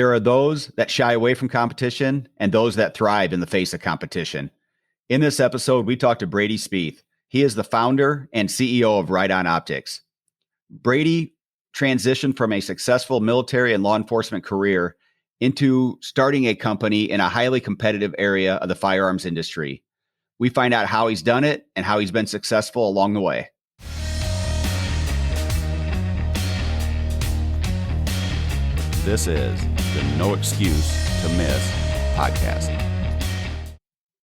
There are those that shy away from competition and those that thrive in the face of competition. In this episode, we talked to Brady Spieth. He is the founder and CEO of Right On Optics. Brady transitioned from a successful military and law enforcement career into starting a company in a highly competitive area of the firearms industry. We find out how he's done it and how he's been successful along the way. This is the No Excuse to Miss podcast.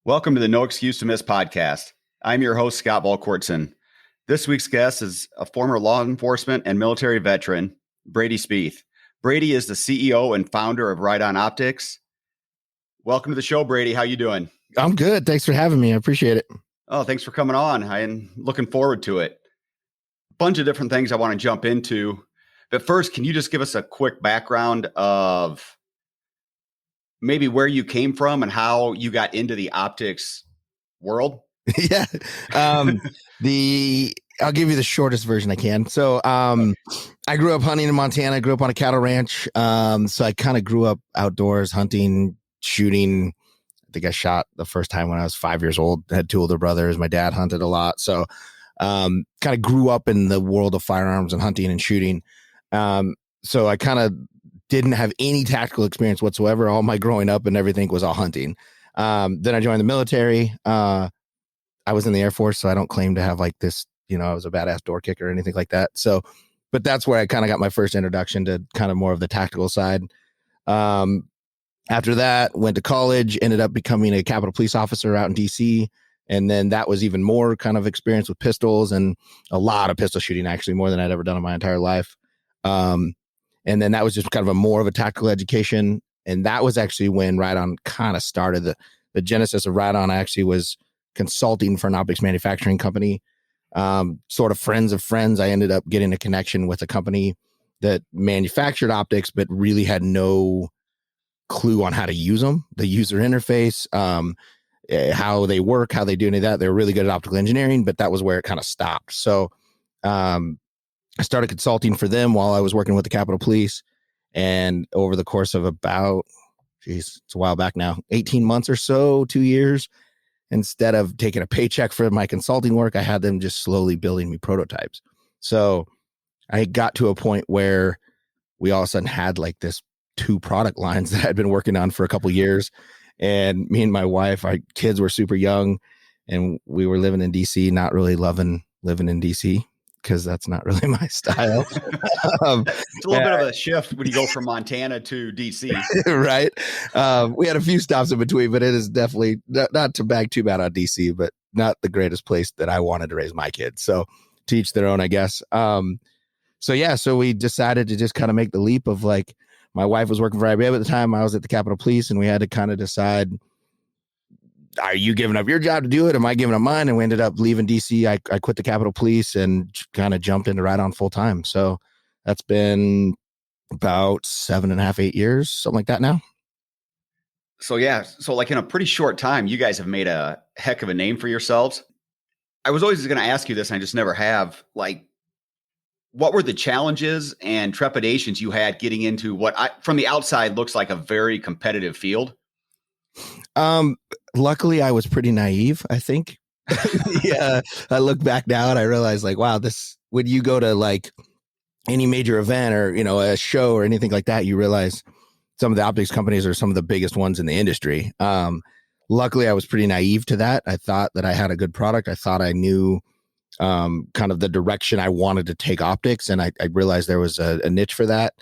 Welcome to the No Excuse to Miss podcast. I'm your host, Scott Valcourtson. This week's guest is a former law enforcement and military veteran, Brady Spieth. Brady is the CEO and founder of Right On Optics. Welcome to the show, Brady. How you doing? I'm good. Thanks for having me. I appreciate it. Oh, thanks for coming on. I'm looking forward to it. A bunch of different things I want to jump into. But first, can you just give us a quick background of maybe where you came from and how you got into the optics world? Yeah. I'll give you the shortest version I can. So I grew up hunting in Montana. I grew up on a cattle ranch. So I kind of grew up outdoors, hunting, shooting. I think I shot the first time when I was 5 years old. I had two older brothers. My dad hunted a lot. So kind of grew up in the world of firearms and hunting and shooting. So I kind of didn't have any tactical experience whatsoever. All my growing up and everything was all hunting. Then I joined the military. I was in the Air Force, so I don't claim to have like this, I was a badass door kicker or anything like that. So, but that's where I kind of got my first introduction to kind of more of the tactical side. After that, went to college, ended up becoming a Capitol Police officer out in DC. And then that was even more kind of experience with pistols and a lot of pistol shooting, actually more than I'd ever done in my entire life. And then that was just kind of a more of a tactical education. And that was actually when Right On kind of started. The genesis of Right On actually was consulting for an optics manufacturing company. Sort of friends of friends. I ended up getting a connection with a company that manufactured optics, but really had no clue on how to use them, the user interface, how they work, how they do any of that. They were really good at optical engineering, but that was where it kind of stopped. So I started consulting for them while I was working with the Capitol Police. And over the course of about, it's a while back now, 18 months or so, 2 years, instead of taking a paycheck for my consulting work, I had them just slowly building me prototypes. So I got to a point where we all of a sudden had like this 2 product lines that I'd been working on for a couple of years. And me and my wife, our kids were super young and we were living in DC, not really loving living in DC because that's not really my style. It's a little bit of a shift when you go from Montana to DC. Right. We had a few stops in between, but it is definitely not to bag too bad on DC, but not the greatest place that I wanted to raise my kids. So to each their own, I guess. So we decided to just kind of make the leap of like, my wife was working for IBM at the time. I was at the Capitol Police, and we had to kind of decide, are you giving up your job to do it? Am I giving up mine? And we ended up leaving DC. I quit the Capitol Police and kind of jumped into Right On full time. So that's been about 7.5, 8 years, something like that now. So like in a pretty short time, you guys have made a heck of a name for yourselves. I was always going to ask you this, and I just never have. Like, what were the challenges and trepidations you had getting into what from the outside looks like a very competitive field? Luckily I was pretty naive, I think. Yeah. I look back now and I realized like, wow, when you go to like any major event or, a show or anything like that, you realize some of the optics companies are some of the biggest ones in the industry. Luckily I was pretty naive to that. I thought that I had a good product. I thought I knew kind of the direction I wanted to take optics. And I realized there was a niche for that.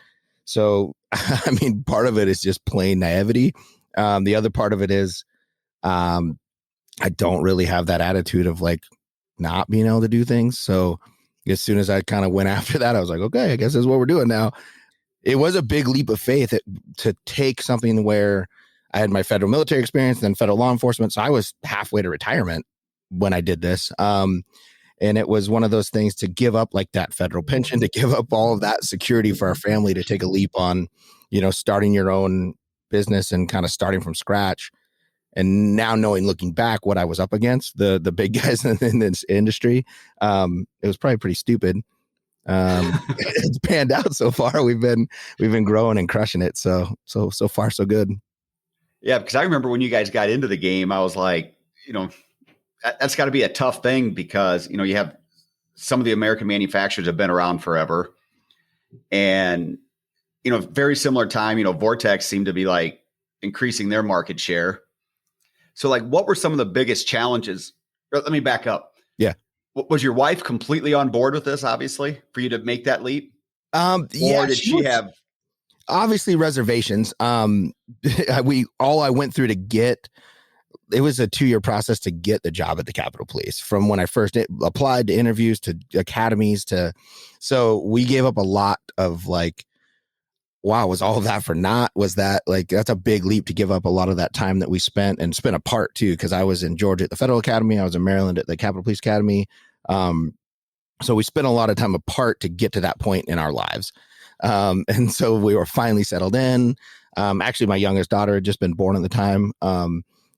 So, I mean, part of it is just plain naivety. The other part of it is, I don't really have that attitude of like not being able to do things. So as soon as I kind of went after that, I was like, okay, I guess that's what we're doing now. It was a big leap of faith to take something where I had my federal military experience, then federal law enforcement. So I was halfway to retirement when I did this. And it was one of those things to give up like that federal pension, to give up all of that security for our family, to take a leap on, starting your own business and kind of starting from scratch. And now looking back what I was up against, the big guys in this industry, it was probably pretty stupid. It's panned out so far. We've been growing and crushing it. So far so good. Yeah, because I remember when you guys got into the game, I was like, that's got to be a tough thing because you have some of the American manufacturers have been around forever, and very similar time. Vortex seemed to be like increasing their market share. So, like, what were some of the biggest challenges? Let me back up. Yeah. Was your wife completely on board with this, obviously, for you to make that leap? Yeah, or did she have obviously reservations? I went through to get, it was a 2-year process to get the job at the Capitol Police, from when I first applied to interviews to academies so we gave up a lot of like, wow, was all of that for naught? Was that like, that's a big leap to give up a lot of that time that we spent apart too. Cause I was in Georgia at the Federal Academy. I was in Maryland at the Capitol Police Academy. So we spent a lot of time apart to get to that point in our lives. And so we were finally settled in. Actually, my youngest daughter had just been born at the time.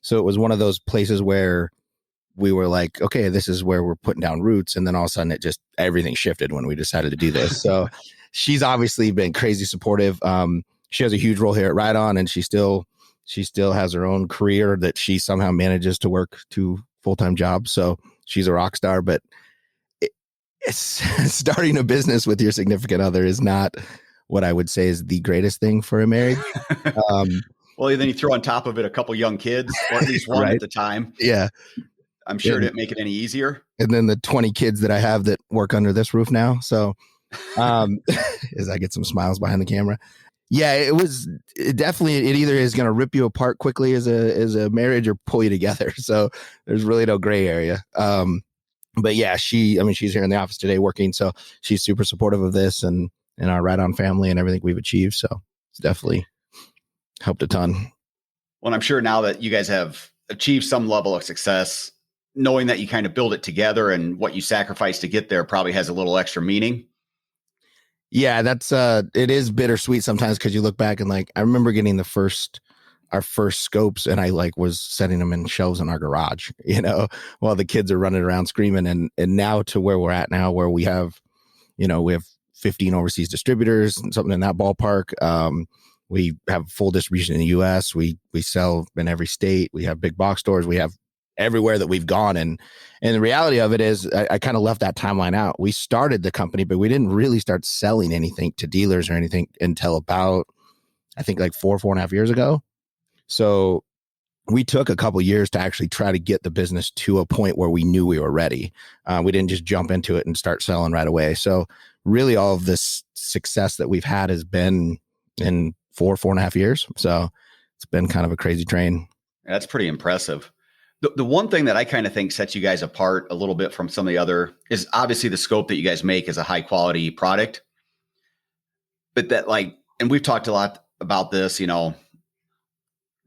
So it was one of those places where we were like, okay, this is where we're putting down roots. And then all of a sudden everything shifted when we decided to do this. So she's obviously been crazy supportive. She has a huge role here at Ride On, and she still has her own career that she somehow manages to work 2 full-time jobs. So she's a rock star, but it's starting a business with your significant other is not what I would say is the greatest thing for a marriage. Well, then you throw on top of it a couple young kids, or at least one right. at the time. Yeah. I'm sure it didn't make it any easier. And then the 20 kids that I have that work under this roof now. So as I get some smiles behind the camera. Yeah, it either is going to rip you apart quickly as a marriage or pull you together. So there's really no gray area. But yeah, she's here in the office today working. So she's super supportive of this and our Ride On family and everything we've achieved. So it's definitely helped a ton. Well, I'm sure now that you guys have achieved some level of success, knowing that you kind of build it together and what you sacrifice to get there probably has a little extra meaning. Yeah, that's it is bittersweet sometimes because you look back and like I remember getting our first scopes and I like was setting them in shelves in our garage, while the kids are running around screaming, and now to where we're at now, where we have 15 overseas distributors and something in that ballpark. We have full distribution in the US. We sell in every state. We have big box stores. We have everywhere that we've gone. And the reality of it is I kind of left that timeline out. We started the company, but we didn't really start selling anything to dealers or anything until about, I think like 4.5 years ago. So we took a couple years to actually try to get the business to a point where we knew we were ready. We didn't just jump into it and start selling right away. So really all of this success that we've had has been in 4.5 years. So it's been kind of a crazy train. That's pretty impressive. The one thing that I kind of think sets you guys apart a little bit from some of the other is obviously the scope that you guys make is a high quality product. But that and we've talked a lot about this,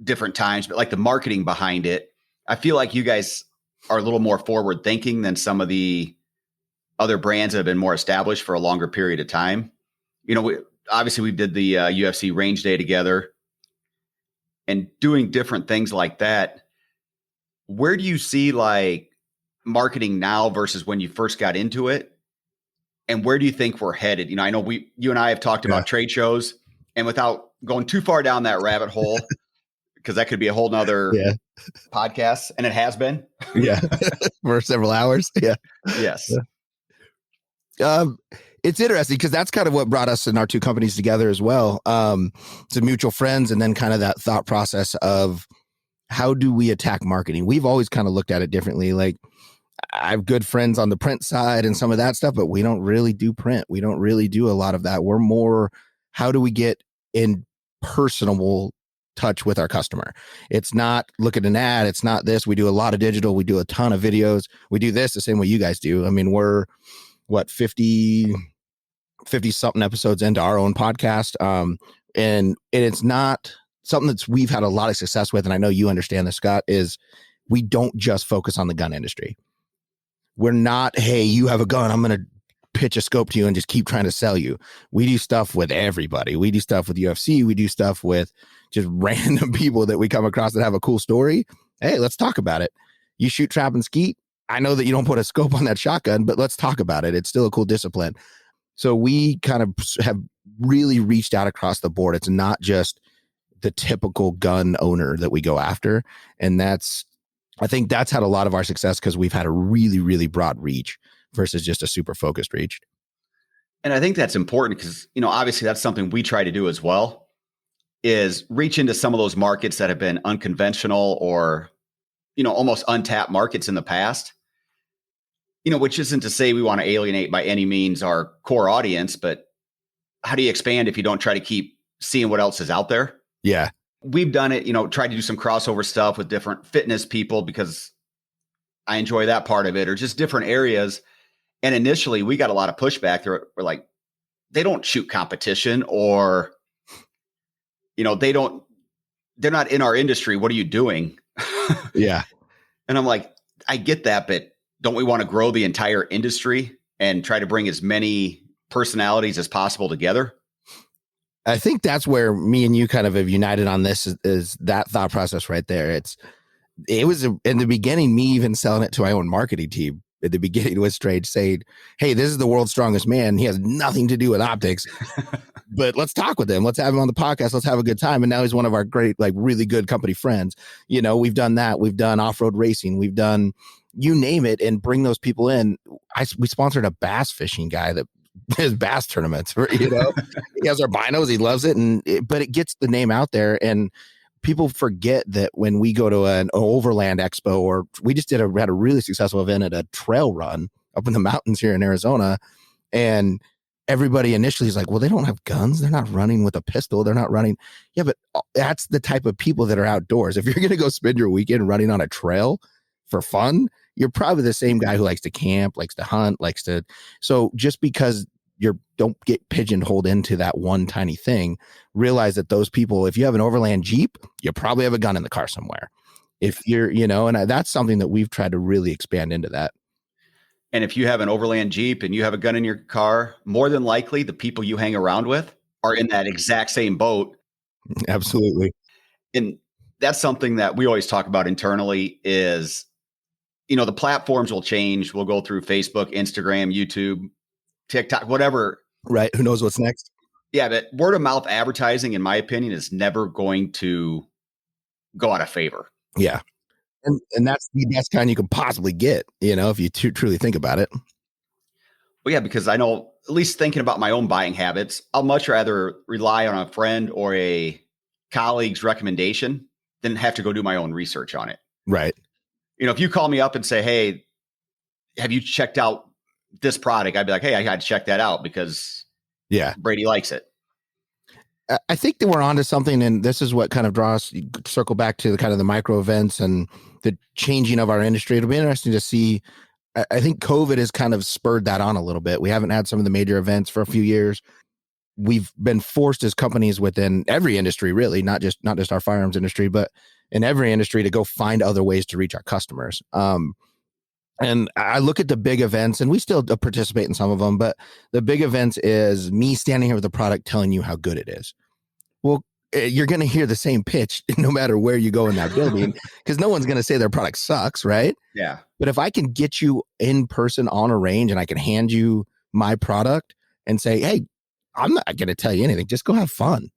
different times, but like the marketing behind it, I feel like you guys are a little more forward thinking than some of the other brands that have been more established for a longer period of time. Obviously we did the UFC range day together and doing different things like that. Where do you see like marketing now versus when you first got into it? And where do you think we're headed? I know you and I have talked about trade shows, and without going too far down that rabbit hole, because that could be a whole nother podcast, and it has been. For several hours. Yeah. Yes. It's interesting because that's kind of what brought us and our 2 companies together as well. To mutual friends, and then kind of that thought process of how do we attack marketing? We've always kind of looked at it differently. Like I have good friends on the print side and some of that stuff, but we don't really do print. We don't really do a lot of that. We're more, how do we get in personable touch with our customer? It's not look at an ad. It's not this. We do a lot of digital. We do a ton of videos. We do this the same way you guys do. I mean, we're 50 something episodes into our own podcast. And it's not something that we've had a lot of success with. And I know you understand this, Scott, is we don't just focus on the gun industry. We're not, hey, you have a gun, I'm going to pitch a scope to you and just keep trying to sell you. We do stuff with everybody. We do stuff with UFC. We do stuff with just random people that we come across that have a cool story. Hey, let's talk about it. You shoot, trap, and skeet. I know that you don't put a scope on that shotgun, but let's talk about it. It's still a cool discipline. So we kind of have really reached out across the board. It's not just the typical gun owner that we go after. And I think that's had a lot of our success because we've had a really, really broad reach versus just a super focused reach. And I think that's important because, obviously that's something we try to do as well, is reach into some of those markets that have been unconventional or, almost untapped markets in the past, which isn't to say we want to alienate by any means our core audience, but how do you expand if you don't try to keep seeing what else is out there? Yeah. We've done it, tried to do some crossover stuff with different fitness people because I enjoy that part of it, or just different areas. And initially we got a lot of pushback. We're like, they don't shoot competition, or, they're not in our industry. What are you doing? Yeah. And I'm like, I get that, but don't we want to grow the entire industry and try to bring as many personalities as possible together? I think that's where me and you kind of have united on this is that thought process right there. It was in the beginning, me even selling it to my own marketing team. At the beginning, it was straight saying, hey, this is the world's strongest man. He has nothing to do with optics, but let's talk with him. Let's have him on the podcast. Let's have a good time. And now he's one of our great, really good company friends. We've done that. We've done off-road racing. We've done, you name it, and bring those people in. We sponsored a bass fishing guy that his bass tournaments, he has our binos. He loves it. But it gets the name out there, and people forget that when we go to an overland expo, or we just had a really successful event at a trail run up in the mountains here in Arizona. And everybody initially is like, well, they don't have guns. They're not running with a pistol. They're not running. Yeah, but that's the type of people that are outdoors. If you're going to go spend your weekend running on a trail for fun, you're probably the same guy who likes to camp, likes to hunt, so just because you don't get pigeonholed into that one tiny thing, realize that those people, if you have an overland Jeep, you probably have a gun in the car somewhere. If you're, and that's something that we've tried to really expand into that. And if you have an overland Jeep and you have a gun in your car, more than likely the people you hang around with are in that exact same boat. Absolutely. And that's something that we always talk about internally is, the platforms will change. We'll go through Facebook, Instagram, YouTube, TikTok, whatever. Right. Who knows what's next? Yeah. But word of mouth advertising, in my opinion, is never going to go out of favor. Yeah. And that's the best kind you can possibly get, if you truly think about it. Well, yeah, because I know, at least thinking about my own buying habits, I'll much rather rely on a friend or a colleague's recommendation than have to go do my own research on it. Right. If you call me up and say, hey, have you checked out this product? I'd be like, hey, I got to check that out because Brady likes it. I think that we're onto something, and this is what kind of circle back to the kind of the micro events and the changing of our industry. It'll be interesting to see. I think COVID has kind of spurred that on a little bit. We haven't had some of the major events for a few years. We've been forced as companies within every industry, really, not just our firearms industry, but in every industry, to go find other ways to reach our customers. And I look at the big events, and we still participate in some of them, but the big events is me standing here with a product telling you how good it is. Well, you're going to hear the same pitch no matter where you go in that building, because no one's going to say their product sucks, right? Yeah. But if I can get you in person on a range and I can hand you my product and say, hey, I'm not going to tell you anything. Just go have fun.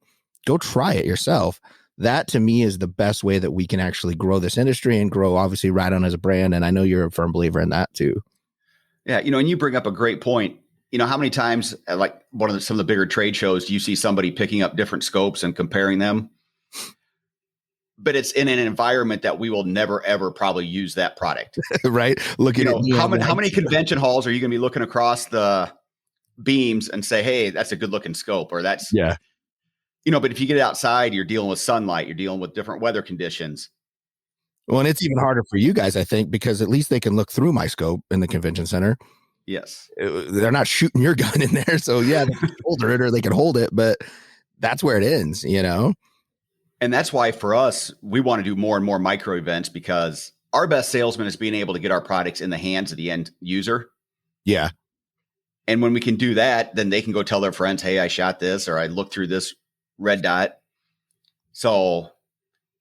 Go try it yourself. That to me is the best way that we can actually grow this industry and grow, obviously, Right On as a brand. And I know you're a firm believer in that too. Yeah. And you bring up a great point. How many times at like some of the bigger trade shows, do you see somebody picking up different scopes and comparing them? But it's in an environment that we will never, ever probably use that product. Right. Looking at how many convention halls are you going to be looking across the beams and say, hey, that's a good looking scope, or that's, but if you get outside, you're dealing with sunlight, you're dealing with different weather conditions. Well, and it's even harder for you guys, I think, because at least they can look through my scope in the convention center. Yes. They're not shooting your gun in there. So yeah, they can shoulder it or they can hold it, but that's where it ends, And that's why for us, we want to do more and more micro events, because our best salesman is being able to get our products in the hands of the end user. Yeah. And when we can do that, then they can go tell their friends, hey, I shot this, or I looked through this red dot. So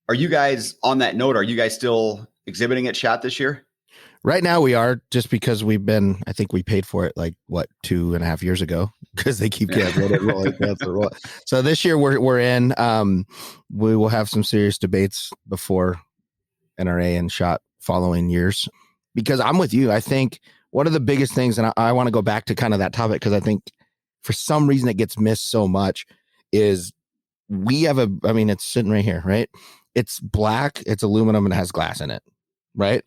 are you guys, on that note, are you guys still exhibiting at SHOT this year? Right now we are, just because I think we paid for it 2.5 years ago. because they keep canceling it, rolling, canceling, rolling. So this year we're in. We will have some serious debates before NRA and shot following years, because I'm with you. I think one of the biggest things, and I want to go back to kind of that topic, because I think for some reason it gets missed so much, is we have it's sitting right here, right? It's black, it's aluminum, and it has glass in it, right?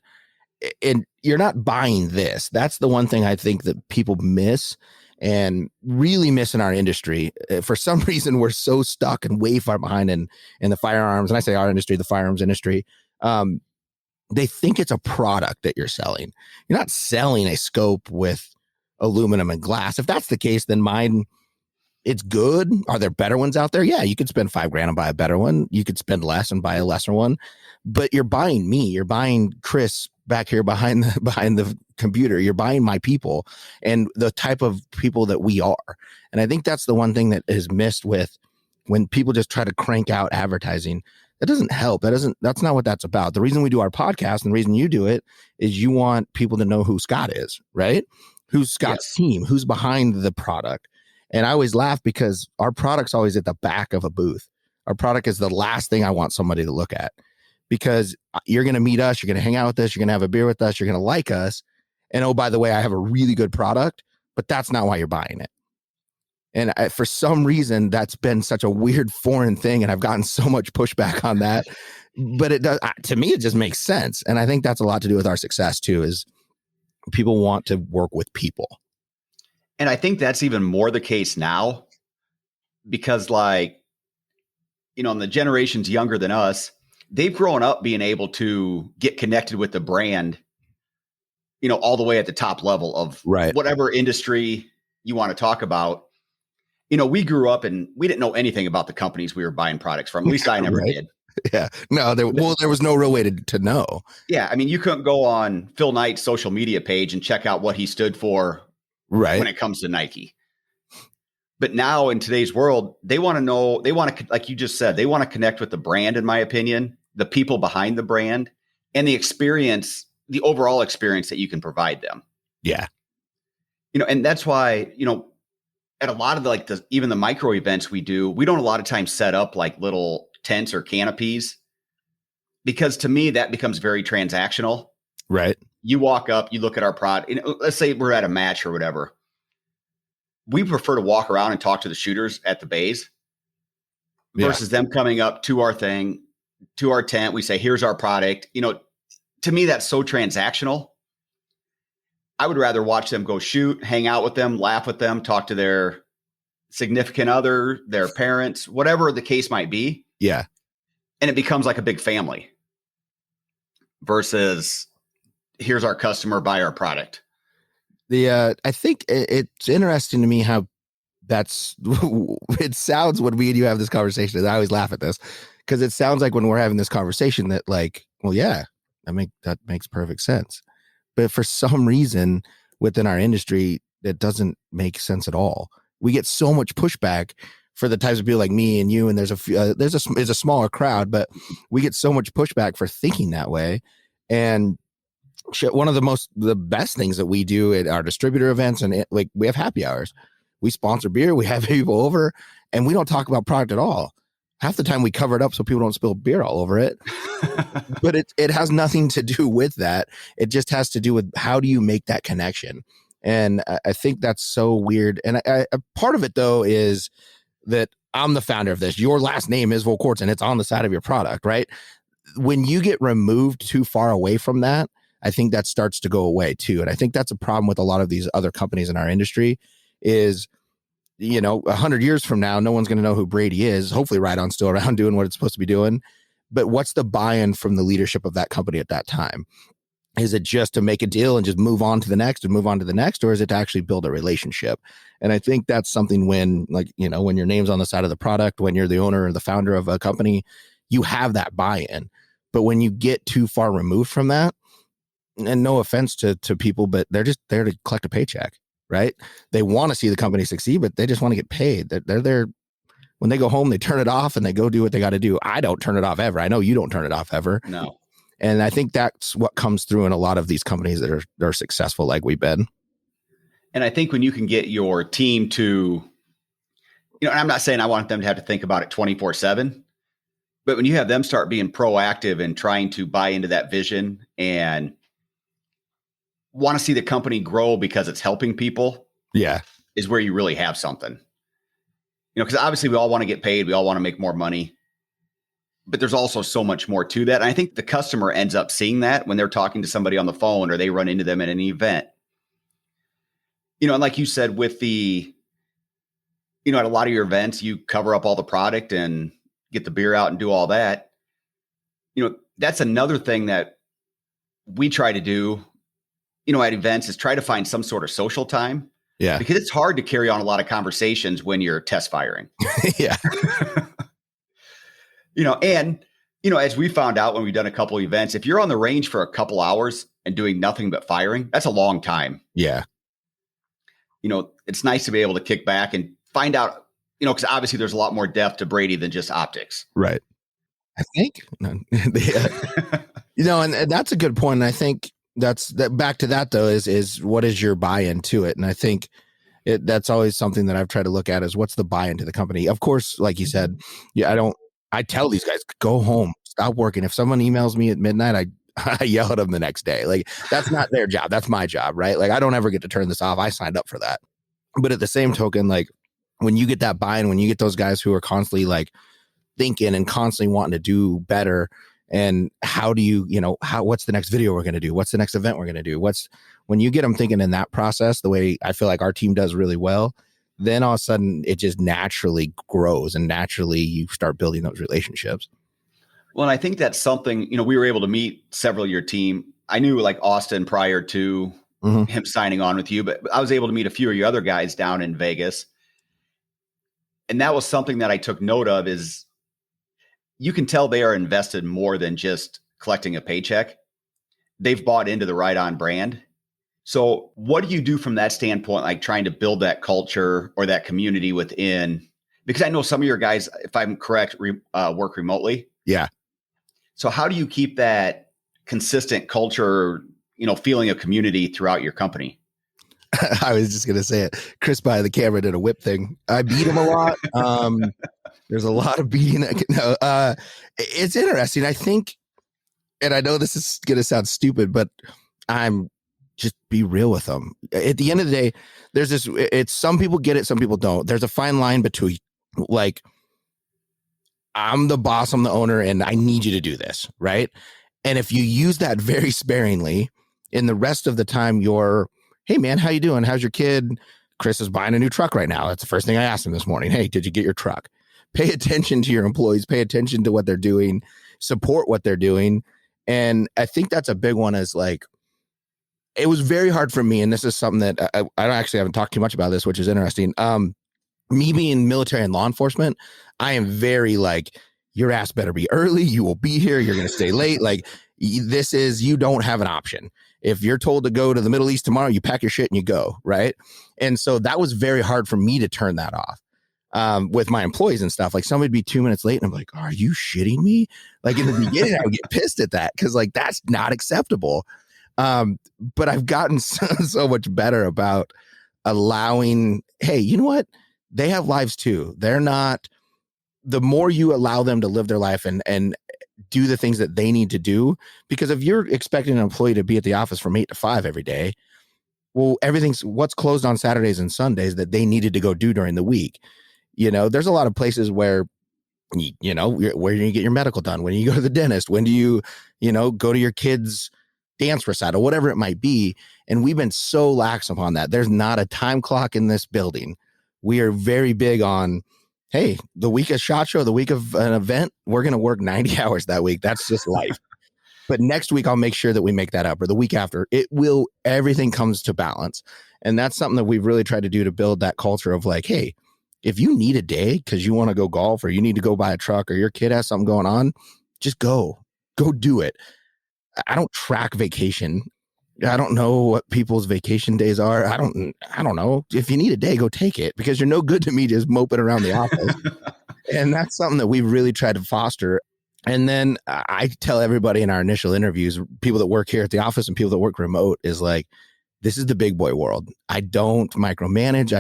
And you're not buying this. That's the one thing I think that people miss and really miss in our industry. For some reason, we're so stuck and way far behind in the firearms. And I say our industry, the firearms industry. They think it's a product that you're selling. You're not selling a scope with aluminum and glass. If that's the case, then mine, it's good. Are there better ones out there? Yeah, you could spend $5,000 and buy a better one. You could spend less and buy a lesser one. But you're buying me. You're buying Chris back here behind the computer. You're buying my people and the type of people that we are. And I think that's the one thing that is missed with when people just try to crank out advertising. That doesn't help. That's not what that's about. The reason we do our podcast and the reason you do it is you want people to know who Scott is, right? Who's Scott's team, who's behind the product. And I always laugh because our product's always at the back of a booth. Our product is the last thing I want somebody to look at, because you're going to meet us, you're going to hang out with us, you're going to have a beer with us, you're going to like us. And oh, by the way, I have a really good product, but that's not why you're buying it. And for some reason, that's been such a weird foreign thing. And I've gotten so much pushback on that. But it does, to me, it just makes sense. And I think that's a lot to do with our success too, is people want to work with people. And I think that's even more the case now, because and the generations younger than us, they've grown up being able to get connected with the brand, all the way at the top level of whatever industry you want to talk about. We grew up and we didn't know anything about the companies we were buying products from. At least I never did. Yeah. No, there was no real way to know. Yeah. I mean, you couldn't go on Phil Knight's social media page and check out what he stood for when it comes to Nike. But now in today's world, they want to know, like you just said, they want to connect with the brand, in my opinion, the people behind the brand, and the experience, the overall experience that you can provide them. Yeah. And that's why, at a lot of even the micro events we do, we don't a lot of times set up like little tents or canopies, because to me, that becomes very transactional. Right. You walk up, you look at our product. Let's say we're at a match or whatever. We prefer to walk around and talk to the shooters at the bays versus them coming up to our thing, to our tent. We say, here's our product. To me, that's so transactional. I would rather watch them go shoot, hang out with them, laugh with them, talk to their significant other, their parents, whatever the case might be. Yeah. And it becomes like a big family versus here's our customer, buy our product. I think it's interesting to me how it sounds when me and you have this conversation, and I always laugh at this because it sounds like when we're having this conversation that that makes perfect sense. But for some reason within our industry, it doesn't make sense at all. We get so much pushback for the types of people like me and you, and there's a smaller crowd, but we get so much pushback for thinking that way. And one of the best things that we do at our distributor events, and we have happy hours, we sponsor beer, we have people over, and we don't talk about product at all. Half the time we cover it up so people don't spill beer all over it. But it has nothing to do with that. It just has to do with how do you make that connection. And I think that's so weird. And a part of it though is that I'm the founder of this. Your last name is Volquartz and it's on the side of your product, right? When you get removed too far away from that, I think that starts to go away too. And I think that's a problem with a lot of these other companies in our industry is, 100 years from now, no one's going to know who Brady is. Hopefully Ride-On's still around doing what it's supposed to be doing. But what's the buy-in from the leadership of that company at that time? Is it just to make a deal and just move on to the next and move on to the next? Or is it to actually build a relationship? And I think that's something when your name's on the side of the product, when you're the owner or the founder of a company, you have that buy-in. But when you get too far removed from that, and no offense to people, but they're just there to collect a paycheck, right? They want to see the company succeed, but they just want to get paid. They're there. When they go home, they turn it off and they go do what they got to do. I don't turn it off ever. I know you don't turn it off ever. No. And I think that's what comes through in a lot of these companies that are successful like we've been. And I think when you can get your team to, and I'm not saying I want them to have to think about it 24/7, but when you have them start being proactive and trying to buy into that vision and want to see the company grow because it's helping people, is where you really have something. Because obviously we all want to get paid. We all want to make more money. But there's also so much more to that. And I think the customer ends up seeing that when they're talking to somebody on the phone or they run into them at an event. And like you said, with the, at a lot of your events, you cover up all the product and get the beer out and do all that. That's another thing that we try to do, at events is try to find some sort of social time. Yeah. Because it's hard to carry on a lot of conversations when you're test firing. Yeah. As we found out when we've done a couple of events, if you're on the range for a couple hours and doing nothing but firing, that's a long time. Yeah. It's nice to be able to kick back and find out, because obviously there's a lot more depth to Brady than just optics. Right. I think, and that's a good point. And I think back to that though, is what is your buy-in to it? And I think that's always something that I've tried to look at is what's the buy-in to the company? Of course, like you said, I tell these guys, go home, stop working. If someone emails me at midnight, I yell at them the next day. Like, that's not their job. That's my job, right? Like, I don't ever get to turn this off. I signed up for that. But at the same token, like, when you get that buy-in, when you get those guys who are constantly like thinking and constantly wanting to do better, and how do you, what's the next video we're going to do? What's the next event we're going to do? When you get them thinking in that process, the way I feel like our team does really well, then all of a sudden it just naturally grows and naturally you start building those relationships. Well, and I think that's something, we were able to meet several of your team. I knew like Austin prior to him signing on with you, but I was able to meet a few of your other guys down in Vegas. And that was something that I took note of is you can tell they are invested more than just collecting a paycheck. They've bought into the Right On brand. So what do you do from that standpoint, like trying to build that culture or that community within? Because I know some of your guys, if I'm correct, work remotely. Yeah. So how do you keep that consistent culture, feeling of community throughout your company? I was just going to say it. Chris by the camera did a whip thing. I beat him a lot. There's a lot of beating. It's interesting. I think, and I know this is going to sound stupid, but I'm just be real with them. At the end of the day, there's this, it's some people get it, some people don't. There's a fine line between like, I'm the boss, I'm the owner, and I need you to do this, right? And if you use that very sparingly, in the rest of the time you're, hey man, how you doing? How's your kid? Chris is buying a new truck right now. That's the first thing I asked him this morning. Hey, did you get your truck? Pay attention to your employees, pay attention to what they're doing, support what they're doing. And I think that's a big one is like, it was very hard for me. And this is something that I actually haven't talked too much about this, which is interesting. Me being military and law enforcement, I am very like, your ass better be early. You will be here. You're going to stay late. Like you don't have an option. If you're told to go to the Middle East tomorrow, you pack your shit and you go. Right. And so that was very hard for me to turn that off. With my employees and stuff, like somebody'd be 2 minutes late and I'm like, are you shitting me? Like in the beginning, I would get pissed at that. Cause like, that's not acceptable. But I've gotten so much better about allowing, hey, you know what? They have lives too. They're not, the more you allow them to live their life and do the things that they need to do, because if you're expecting an employee to be at the office from 8 to 5 every day, well, what's closed on Saturdays and Sundays that they needed to go do during the week. There's a lot of places where, where do you get your medical done? When do you go to the dentist? When do you, go to your kids' dance recital, whatever it might be. And we've been so lax upon that. There's not a time clock in this building. We are very big on, hey, the week of SHOT Show, the week of an event, we're going to work 90 hours that week. That's just life. But next week, I'll make sure that we make that up, or the week after. Everything comes to balance. And that's something that we've really tried to do to build that culture of like, hey, if you need a day because you want to go golf or you need to go buy a truck or your kid has something going on, just go do it. I don't track vacation. I don't know what people's vacation days are. I don't know. If you need a day, go take it, because you're no good to me just moping around the office. And that's something that we've really tried to foster. And then I tell everybody in our initial interviews, people that work here at the office and people that work remote, is like, this is the big boy world. I don't micromanage.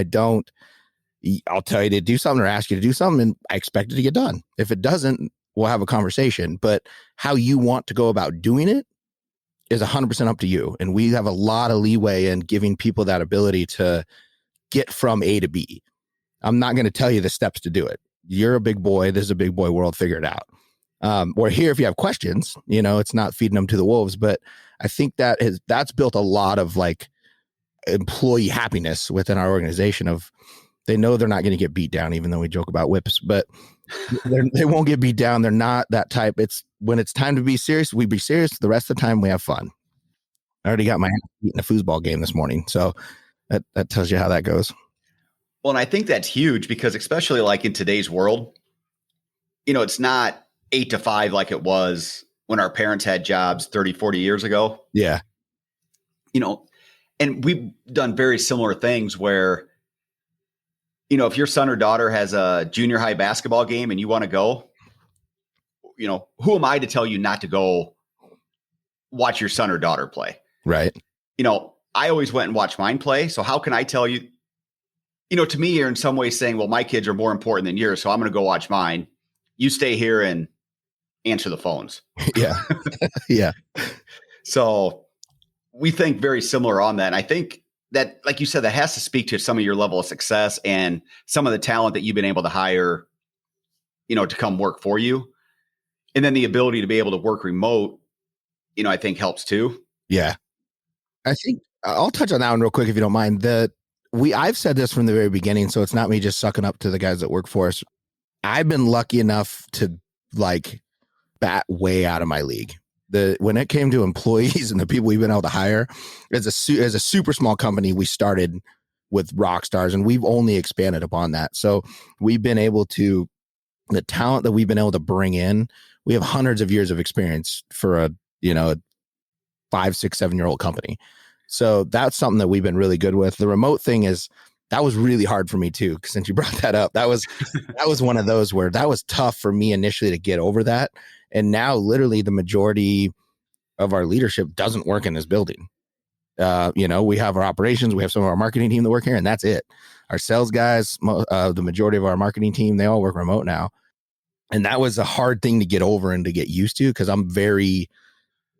I'll tell you to do something or ask you to do something, and I expect it to get done. If it doesn't, we'll have a conversation. But how you want to go about doing it is 100% up to you. And we have a lot of leeway in giving people that ability to get from A to B. I'm not going to tell you the steps to do it. You're a big boy. This is a big boy world. Figure it out. We're here if you have questions. It's not feeding them to the wolves. But I think that's built a lot of like employee happiness within our organization. Of they know they're not going to get beat down, even though we joke about whips, but they won't get beat down. They're not that type. It's when it's time to be serious, we be serious. The rest of the time we have fun. I already got my ass beat in a foosball game this morning. So that tells you how that goes. Well, and I think that's huge because especially like in today's world, it's not 8 to 5 like it was when our parents had jobs 30, 40 years ago. Yeah. And we've done very similar things where, if your son or daughter has a junior high basketball game and you want to go, who am I to tell you not to go watch your son or daughter play? Right. I always went and watched mine play. So how can I tell you, to me, you're in some ways saying, well, my kids are more important than yours, so I'm going to go watch mine. You stay here and answer the phones. Yeah. Yeah. So we think very similar on that. And I think that, like you said, that has to speak to some of your level of success and some of the talent that you've been able to hire, to come work for you. And then the ability to be able to work remote, I think helps too. Yeah. I think I'll touch on that one real quick, if you don't mind. I've said this from the very beginning, so it's not me just sucking up to the guys that work for us. I've been lucky enough to like bat way out of my league. When it came to employees and the people we've been able to hire, as a super small company, we started with rock stars and we've only expanded upon that. So we've been able to, the talent that we've been able to bring in, we have hundreds of years of experience for a 5, 6, 7-year-old company. So that's something that we've been really good with. The remote thing that was really hard for me too. Since you brought that up, that was one of those where that was tough for me initially to get over that. And now literally the majority of our leadership doesn't work in this building. We have our operations, we have some of our marketing team that work here, and that's it. Our sales guys, the majority of our marketing team, they all work remote now. And that was a hard thing to get over and to get used to, because I'm very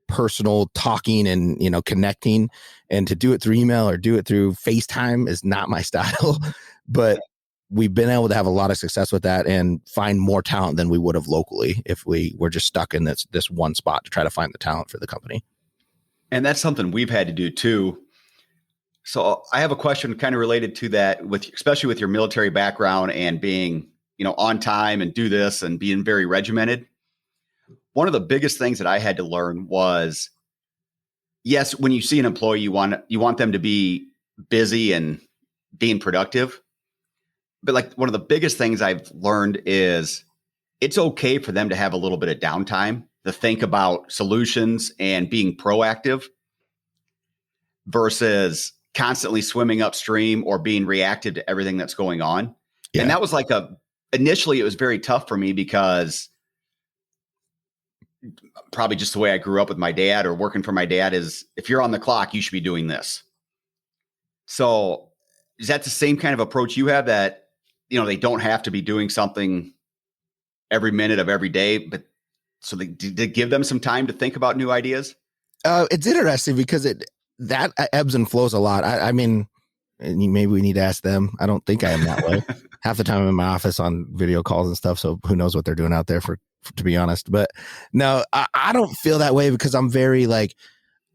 personal talking and, connecting, and to do it through email or do it through FaceTime is not my style. But we've been able to have a lot of success with that and find more talent than we would have locally if we were just stuck in this one spot to try to find the talent for the company. And that's something we've had to do too. So I have a question kind of related to that, especially with your military background and being, on time and do this and being very regimented. One of the biggest things that I had to learn was, yes, when you see an employee, you want them to be busy and being productive. But like one of the biggest things I've learned is it's okay for them to have a little bit of downtime to think about solutions and being proactive versus constantly swimming upstream or being reactive to everything that's going on. Yeah. And that was initially it was very tough for me because probably just the way I grew up with my dad or working for my dad is if you're on the clock, you should be doing this. So is that the same kind of approach you have, that, they don't have to be doing something every minute of every day, but so they give them some time to think about new ideas? It's interesting because that ebbs and flows a lot. I mean, maybe we need to ask them. I don't think I am that way. Half the time I'm in my office on video calls and stuff. So who knows what they're doing out there to be honest. But no, I don't feel that way because I'm very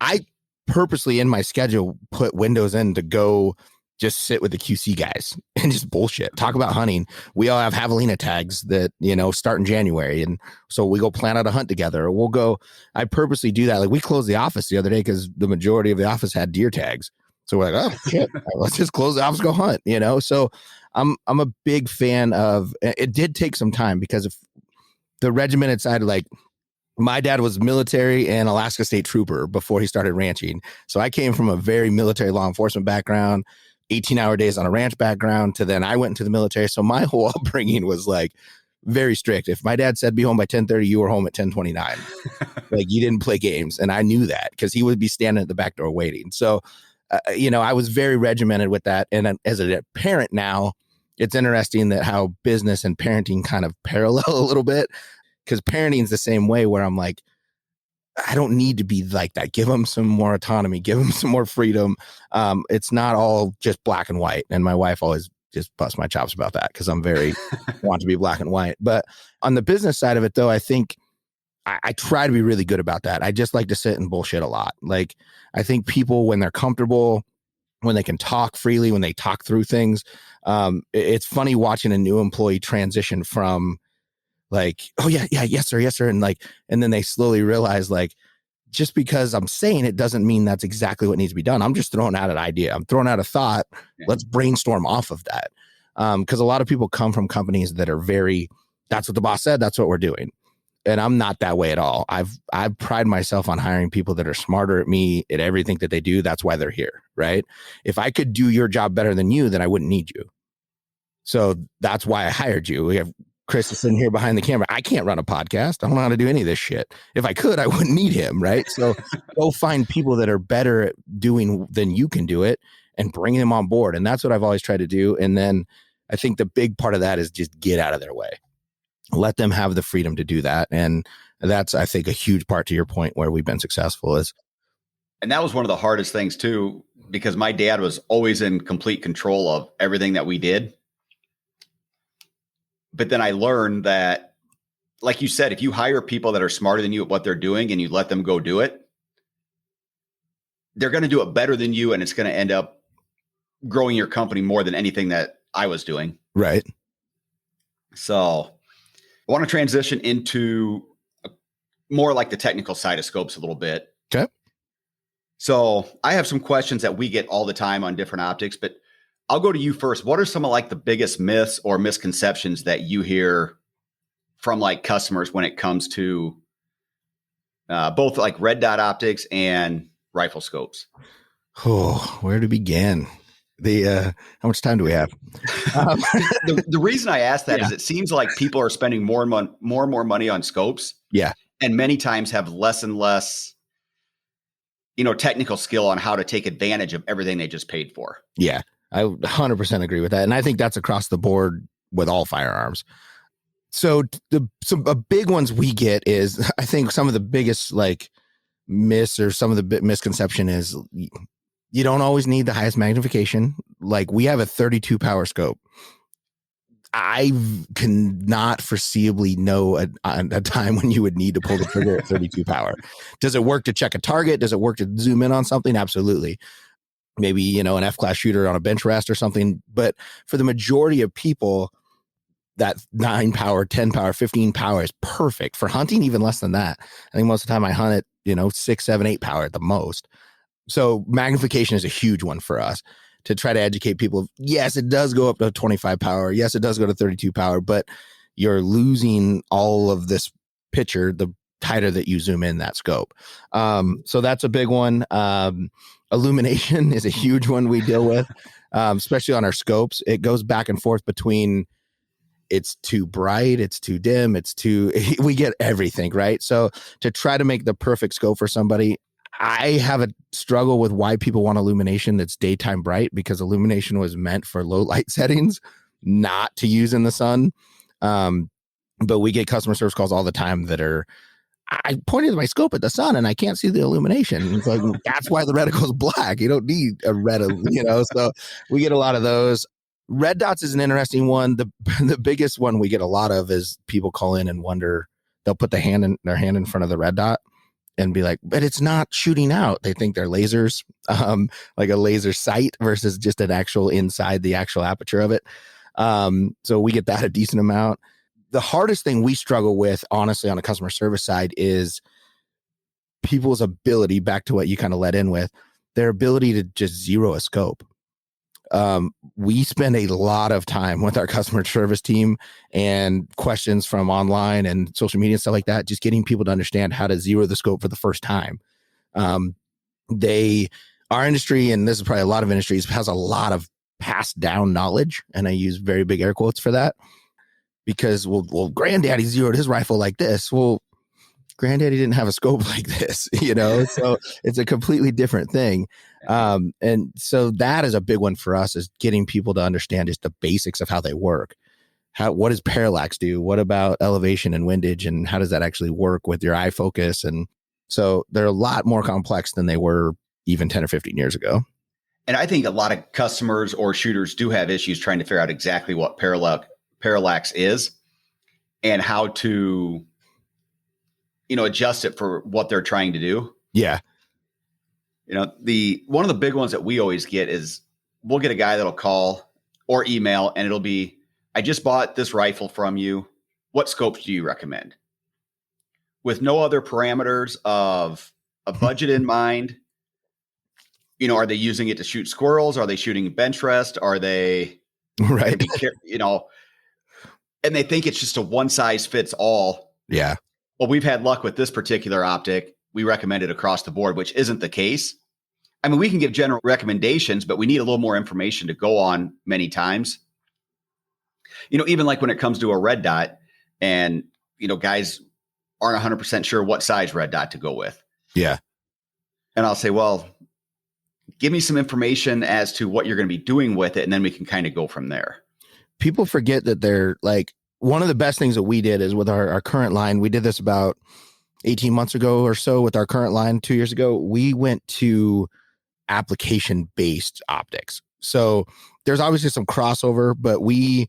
I purposely in my schedule put windows in to go just sit with the QC guys and just bullshit, talk about hunting. We all have javelina tags that, start in January. And so we go plan out a hunt together, or I purposely do that. Like we closed the office the other day because the majority of the office had deer tags. So we're like, oh shit, let's just close the office, go hunt, So I'm a big fan of, it did take some time because if the regimented side, my dad was military and Alaska State Trooper before he started ranching. So I came from a very military law enforcement background, 18-hour days on a ranch background, to then I went into the military. So my whole upbringing was very strict. If my dad said be home by 10:30, you were home at 10:29. You didn't play games. And I knew that because he would be standing at the back door waiting. So I was very regimented with that. And as a parent now, it's interesting that how business and parenting kind of parallel a little bit, because parenting is the same way where I'm like, I don't need to be like that. Give them some more autonomy, give them some more freedom. It's not all just black and white. And my wife always just busts my chops about that because I'm very want to be black and white. But on the business side of it, though, I think I try to be really good about that. I just like to sit and bullshit a lot. Like, I think people, when they're comfortable, when they can talk freely, when they talk through things, it's funny watching a new employee transition from like, oh yeah, yes sir. And then they slowly realize, like, just because I'm saying it doesn't mean that's exactly what needs to be done. I'm just throwing out an idea. I'm throwing out a thought. Yeah. Let's brainstorm off of that. Because a lot of people come from companies that are that's what the boss said, that's what we're doing. And I'm not that way at all. I've pride myself on hiring people that are smarter at me at everything that they do. That's why they're here, right? If I could do your job better than you, then I wouldn't need you. So that's why I hired you. We have Chris is sitting here behind the camera. I can't run a podcast. I don't know how to do any of this shit. If I could, I wouldn't need him, right? So go find people that are better at doing than you can do it and bring them on board. And that's what I've always tried to do. And then I think the big part of that is just get out of their way. Let them have the freedom to do that. And that's, I think, a huge part to your point where we've been successful is. And that was one of the hardest things too, because my dad was always in complete control of everything that we did. But then I learned that, like you said, if you hire people that are smarter than you at what they're doing and you let them go do it, they're going to do it better than you. And it's going to end up growing your company more than anything that I was doing. Right. So I want to transition into more like the technical side of scopes a little bit. Okay. So I have some questions that we get all the time on different optics, but I'll go to you first. What are some of like the biggest myths or misconceptions that you hear from like customers when it comes to both like red dot optics and rifle scopes? Oh, where to begin? How much time do we have? The reason I ask that is it seems like people are spending more and more money on scopes. Yeah. And many times have less and less, technical skill on how to take advantage of everything they just paid for. Yeah. I 100% agree with that. And I think that's across the board with all firearms. So some big ones we get is, I think some of the biggest like myths or some of the misconception is you don't always need the highest magnification. Like, we have a 32 power scope. I cannot foreseeably know a time when you would need to pull the trigger at 32 power. Does it work to check a target? Does it work to zoom in on something? Absolutely. Maybe, an F-class shooter on a bench rest or something. But for the majority of people, that 9 power, 10 power, 15 power is perfect for hunting, even less than that. I think most of the time I hunt at, 6, 7, 8 power at the most. So magnification is a huge one for us to try to educate people. Yes, it does go up to 25 power. Yes, it does go to 32 power, but you're losing all of this picture the tighter that you zoom in that scope. So that's a big one. Illumination is a huge one we deal with, especially on our scopes. It goes back and forth between it's too bright, it's too dim, we get everything, right? So to try to make the perfect scope for somebody, I have a struggle with why people want illumination that's daytime bright, because illumination was meant for low light settings, not to use in the sun. But we get customer service calls all the time that are, I pointed my scope at the sun and I can't see the illumination. It's like, that's why the reticle is black. You don't need a red, so we get a lot of those. Red dots is an interesting one. The biggest one we get a lot of is people call in and wonder, they'll put their hand in front of the red dot and be like, but it's not shooting out. They think they're lasers, like a laser sight versus just an actual inside the actual aperture of it. So we get that a decent amount. The hardest thing we struggle with, honestly, on a customer service side is people's ability, back to what you kind of led in with, their ability to just zero a scope. We spend a lot of time with our customer service team and questions from online and social media and stuff like that, just getting people to understand how to zero the scope for the first time. Our industry, and this is probably a lot of industries, has a lot of passed down knowledge. And I use very big air quotes for that, because well, granddaddy zeroed his rifle like this. Well, granddaddy didn't have a scope like this, so it's a completely different thing. And so that is a big one for us, is getting people to understand just the basics of how they work. What does parallax do? What about elevation and windage? And how does that actually work with your eye focus? And so they're a lot more complex than they were even 10 or 15 years ago. And I think a lot of customers or shooters do have issues trying to figure out exactly what parallax is and how to, adjust it for what they're trying to do. Yeah. One of the big ones that we always get is we'll get a guy that'll call or email, and it'll be, I just bought this rifle from you. What scopes do you recommend? With no other parameters of a budget in mind. Are they using it to shoot squirrels? Are they shooting bench rest? Are they right? And they think it's just a one size fits all. Yeah. Well, we've had luck with this particular optic. We recommend it across the board, which isn't the case. I mean, we can give general recommendations, but we need a little more information to go on many times. Even like when it comes to a red dot, and, guys aren't 100% sure what size red dot to go with. Yeah. And I'll say, well, give me some information as to what you're going to be doing with it, and then we can kind of go from there. People forget that they're like, one of the best things that we did is with our current line. We did this about 18 months ago or so with our current line. 2 years ago, we went to application-based optics. So there's obviously some crossover, but we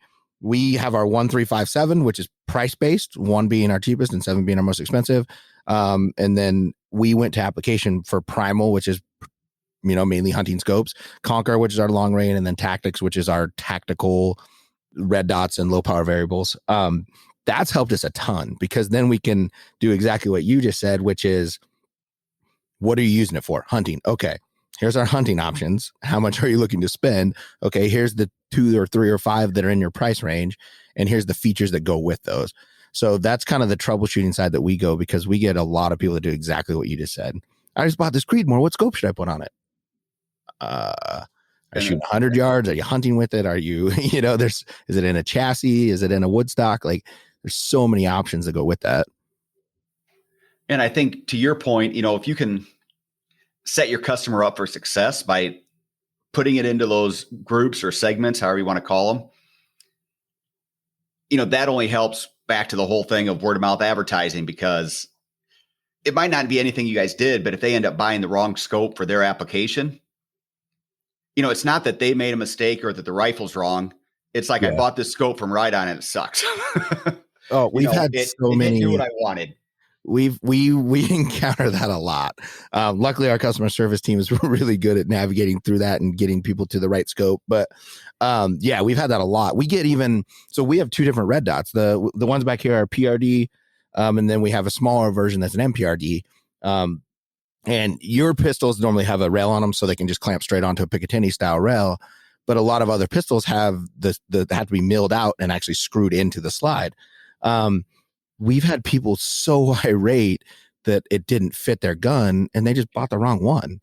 have our 1357, which is price-based, 1 being our cheapest and 7 being our most expensive. And then we went to application for Primal, which is, mainly hunting scopes, Conquer, which is our long range, and then Tactics, which is our tactical red dots and low power variables. That's helped us a ton, because then we can do exactly what you just said, which is, what are you using it for? Hunting. Okay. Here's our hunting options. How much are you looking to spend? Okay. Here's the 2 or 3 or 5 that are in your price range. And here's the features that go with those. So that's kind of the troubleshooting side that we go, because we get a lot of people that do exactly what you just said. I just bought this Creedmoor. What scope should I put on it? Are you shooting 100 yards? Are you hunting with it? Are you, is it in a chassis? Is it in a woodstock? Like, there's so many options that go with that. And I think, to your point, if you can set your customer up for success by putting it into those groups or segments, however you want to call them, that only helps back to the whole thing of word of mouth advertising, because it might not be anything you guys did, but if they end up buying the wrong scope for their application, it's not that they made a mistake or that the rifle's wrong. It's like, I bought this scope from Ride On and it sucks. Oh, we've had so many. It didn't do what I wanted. We encounter that a lot. Luckily, our customer service team is really good at navigating through that and getting people to the right scope. But we've had that a lot. We get so we have 2 different red dots. The ones back here are PRD, and then we have a smaller version that's an MPRD. And your pistols normally have a rail on them, so they can just clamp straight onto a Picatinny style rail. But a lot of other pistols have the have to be milled out and actually screwed into the slide. We've had people so irate that it didn't fit their gun, and they just bought the wrong one.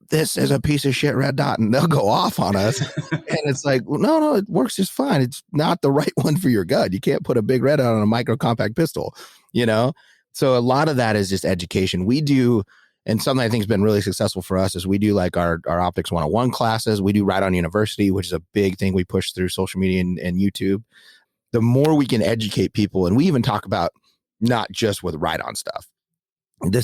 This is a piece of shit red dot, and they'll go off on us. And it's like, well, no, it works just fine. It's not the right one for your gun. You can't put a big red dot on a micro compact pistol, So a lot of that is just education. We do, and something I think has been really successful for us, is we do like our Optics 101 classes. We do Ride On University, which is a big thing we push through social media and YouTube. The more we can educate people, and we even talk about not just with Ride On stuff.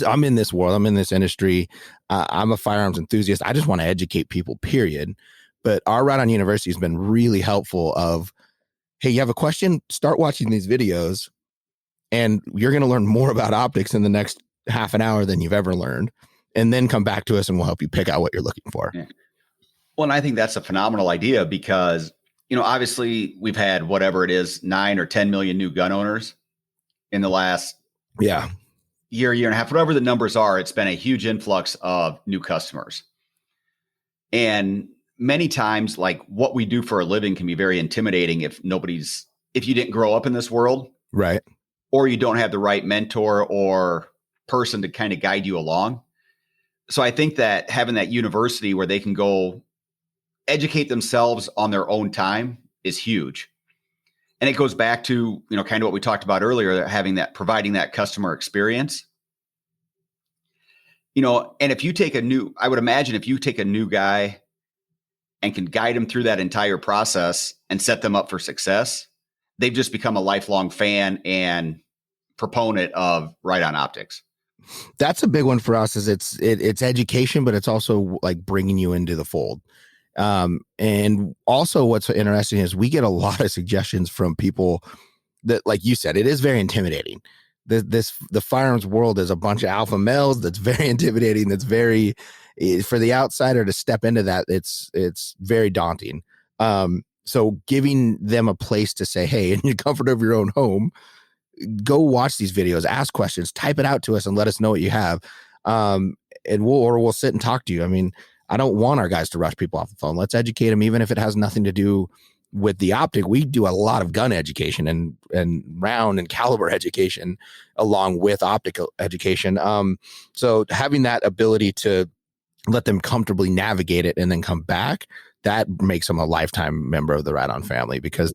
I'm in this world. I'm in this industry. I'm a firearms enthusiast. I just want to educate people, period. But our Ride On University has been really helpful of, hey, you have a question? Start watching these videos, and you're going to learn more about optics in the next half an hour than you've ever learned. And then come back to us and we'll help you pick out what you're looking for. Yeah. Well, and I think that's a phenomenal idea, because, obviously we've had whatever it is, 9 or 10 million new gun owners in the last year and a half, whatever the numbers are. It's been a huge influx of new customers. And many times, like, what we do for a living can be very intimidating if you didn't grow up in this world. Right. Or you don't have the right mentor or person to kind of guide you along. So I think that having that university where they can go educate themselves on their own time is huge. And it goes back to, kind of what we talked about earlier, providing that customer experience. And if you take I would imagine if you take a new guy and can guide them through that entire process and set them up for success, they've just become a lifelong fan and proponent of Right On Optics. That's a big one for us. Is it's education, but it's also like bringing you into the fold. And also what's interesting is we get a lot of suggestions from people that, like you said, it is very intimidating. The firearms world is a bunch of alpha males. That's very intimidating. That's very, for the outsider to step into that, it's very daunting. So giving them a place to say, hey, in the comfort of your own home, go watch these videos, ask questions, type it out to us and let us know what you have. And we'll sit and talk to you. I mean, I don't want our guys to rush people off the phone. Let's educate them, even if it has nothing to do with the optic. We do a lot of gun education and round and caliber education along with optical education. So having that ability to let them comfortably navigate it and then come back, that makes them a lifetime member of the Right On family, because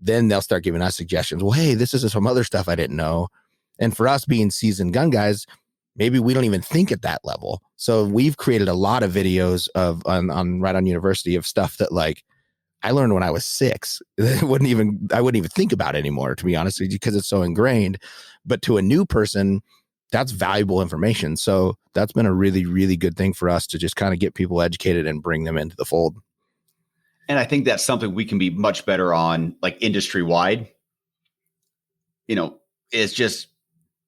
then they'll start giving us suggestions. Well, hey, this is some other stuff I didn't know. And for us being seasoned gun guys, maybe we don't even think at that level. So we've created a lot of videos on Right On University of stuff that, like, I learned when I was 6. I wouldn't even think about it anymore, to be honest with you, because it's so ingrained. But to a new person, that's valuable information. So that's been a really, really good thing for us to just kind of get people educated and bring them into the fold. And I think that's something we can be much better on, like industry wide, is just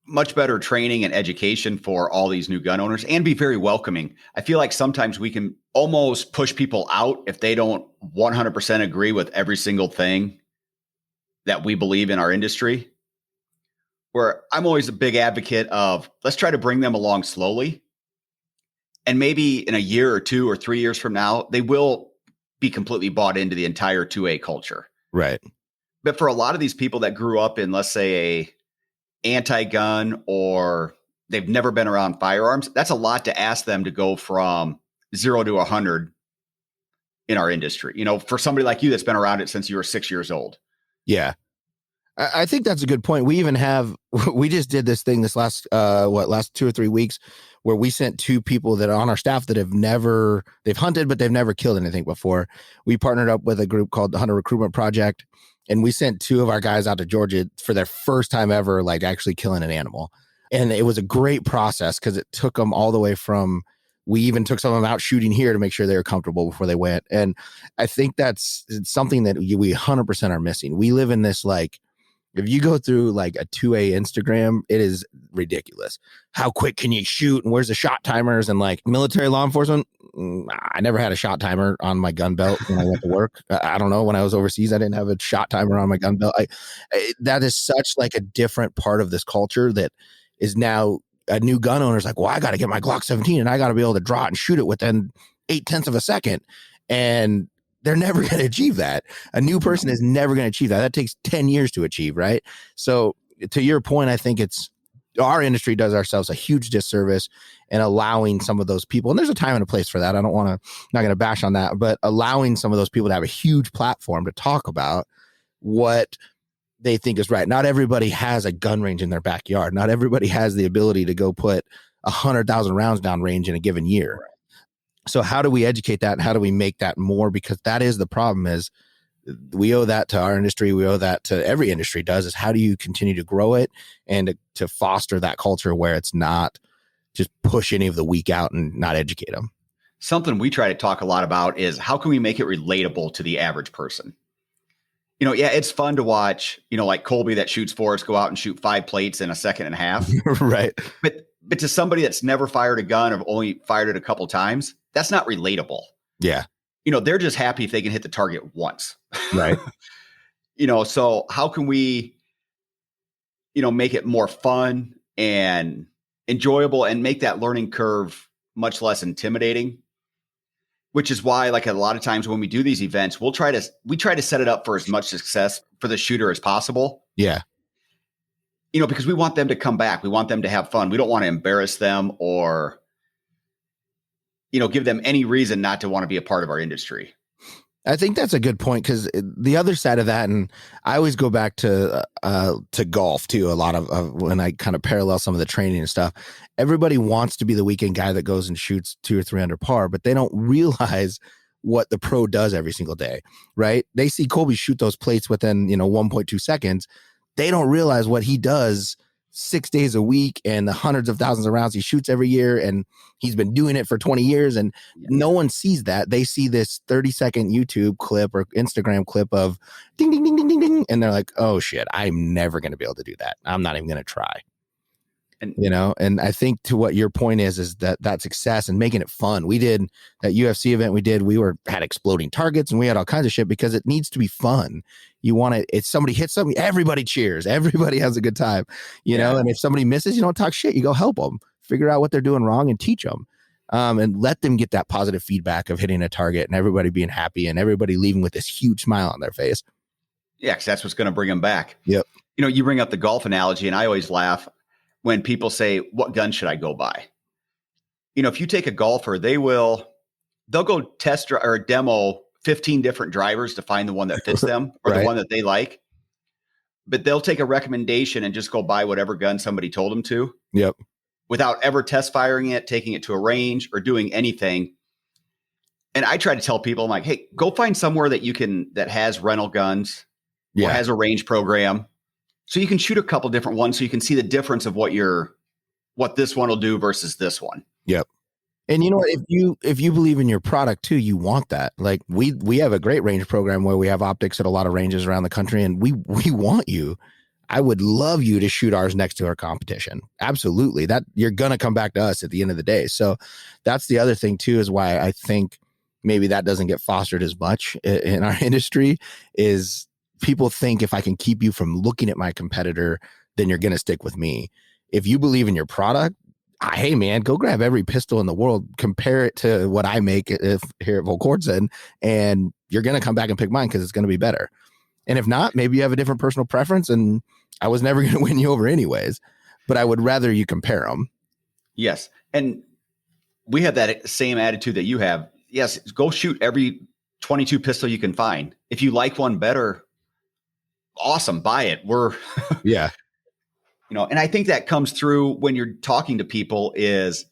much better training and education for all these new gun owners, and be very welcoming. I feel like sometimes we can almost push people out if they don't 100% agree with every single thing that we believe in our industry, where I'm always a big advocate of, let's try to bring them along slowly. And maybe in a year or 2 or 3 years from now, they will be completely bought into the entire 2A culture. Right. But for a lot of these people that grew up in, let's say, a anti-gun, or they've never been around firearms, that's a lot to ask them to go from 0 to 100 in our industry. For somebody like you that's been around it since you were 6 years old. Yeah. I think that's a good point. We just did this thing this last 2 or 3 weeks, where we sent 2 people that are on our staff that they've hunted, but they've never killed anything before. We partnered up with a group called the Hunter Recruitment Project, and we sent 2 of our guys out to Georgia for their first time ever, like actually killing an animal. And it was a great process, because it took them all the way from, we even took some of them out shooting here to make sure they were comfortable before they went. And I think it's something that we 100% are missing. We live in this, like, if you go through like a 2A Instagram, it is ridiculous. How quick can you shoot? And where's the shot timers? And like military law enforcement, I never had a shot timer on my gun belt when I went to work. I don't know. When I was overseas, I didn't have a shot timer on my gun belt. That is such like a different part of this culture that is now a new gun owner's like, well, I got to get my Glock 17 and I got to be able to draw it and shoot it within 0.8 of a second. And they're never going to achieve that. A new person is never going to achieve that. That takes 10 years to achieve, right? So to your point, I think our industry does ourselves a huge disservice in allowing some of those people, and there's a time and a place for that. Not going to bash on that, but allowing some of those people to have a huge platform to talk about what they think is right. Not everybody has a gun range in their backyard. Not everybody has the ability to go put 100,000 rounds down range in a given year. Right. So how do we educate that, and how do we make that more? Because that is the problem, is we owe that to our industry. We owe that to every industry does, is how do you continue to grow it and to foster that culture where it's not just push any of the weak out and not educate them. Something we try to talk a lot about is how can we make it relatable to the average person? Yeah, it's fun to watch, like Colby that shoots for us go out and shoot 5 plates in a second and a half. Right. But to somebody that's never fired a gun or only fired it a couple times, that's not relatable. Yeah. They're just happy if they can hit the target once. Right. So how can we, make it more fun and enjoyable and make that learning curve much less intimidating? Which is why, like, a lot of times when we do these events, we try to set it up for as much success for the shooter as possible. Yeah. Because we want them to come back. We want them to have fun. We don't want to embarrass them or, give them any reason not to want to be a part of our industry. I think that's a good point, because the other side of that, and I always go back to golf too. A lot of when I kind of parallel some of the training and stuff, everybody wants to be the weekend guy that goes and shoots 2 or 3 under par, but they don't realize what the pro does every single day, right? They see Colby shoot those plates within 1.2 seconds. They don't realize what he does 6 days a week and the hundreds of thousands of rounds he shoots every year. And he's been doing it for 20 years. And no one sees that. They see this 30-second YouTube clip or Instagram clip of ding, ding, ding, ding, ding, ding. And they're like, oh shit, I'm never going to be able to do that. I'm not even going to try. And, and I think to what your point is that success and making it fun. We did that UFC event we had exploding targets and we had all kinds of shit because it needs to be fun. You want it. If somebody hits something, everybody cheers. Everybody has a good time, you know, and if somebody misses, you don't talk shit. You go help them, figure out what they're doing wrong and teach them, and let them get that positive feedback of hitting a target and everybody being happy and everybody leaving with this huge smile on their face. Yeah, because that's what's going to bring them back. Yep. You bring up the golf analogy and I always laugh when people say, what gun should I go buy? If you take a golfer, they'll go test or demo 15 different drivers to find the one that fits them or the one that they like. But they'll take a recommendation and just go buy whatever gun somebody told them to. Yep. Without ever test firing it, taking it to a range or doing anything. And I try to tell people, I'm like, hey, go find somewhere that has rental guns or has a range program. So you can shoot a couple different ones so you can see the difference of what this one will do versus this one. Yep. And if you believe in your product too, you want that. Like we have a great range program where we have optics at a lot of ranges around the country, and we want you. I would love you to shoot ours next to our competition. Absolutely. That you're going to come back to us at the end of the day. So that's the other thing too, is why I think maybe that doesn't get fostered as much in our industry is people think if I can keep you from looking at my competitor, then you're going to stick with me. If you believe in your product, hey man, go grab every pistol in the world, compare it to what I make here at Volkordsen, and you're going to come back and pick mine because it's going to be better. And if not, maybe you have a different personal preference and I was never going to win you over anyways, but I would rather you compare them. Yes. And we have that same attitude that you have. Yes. Go shoot every 22 pistol you can find. If you like one better, awesome, buy it. Yeah. And I think that comes through when you're talking to people is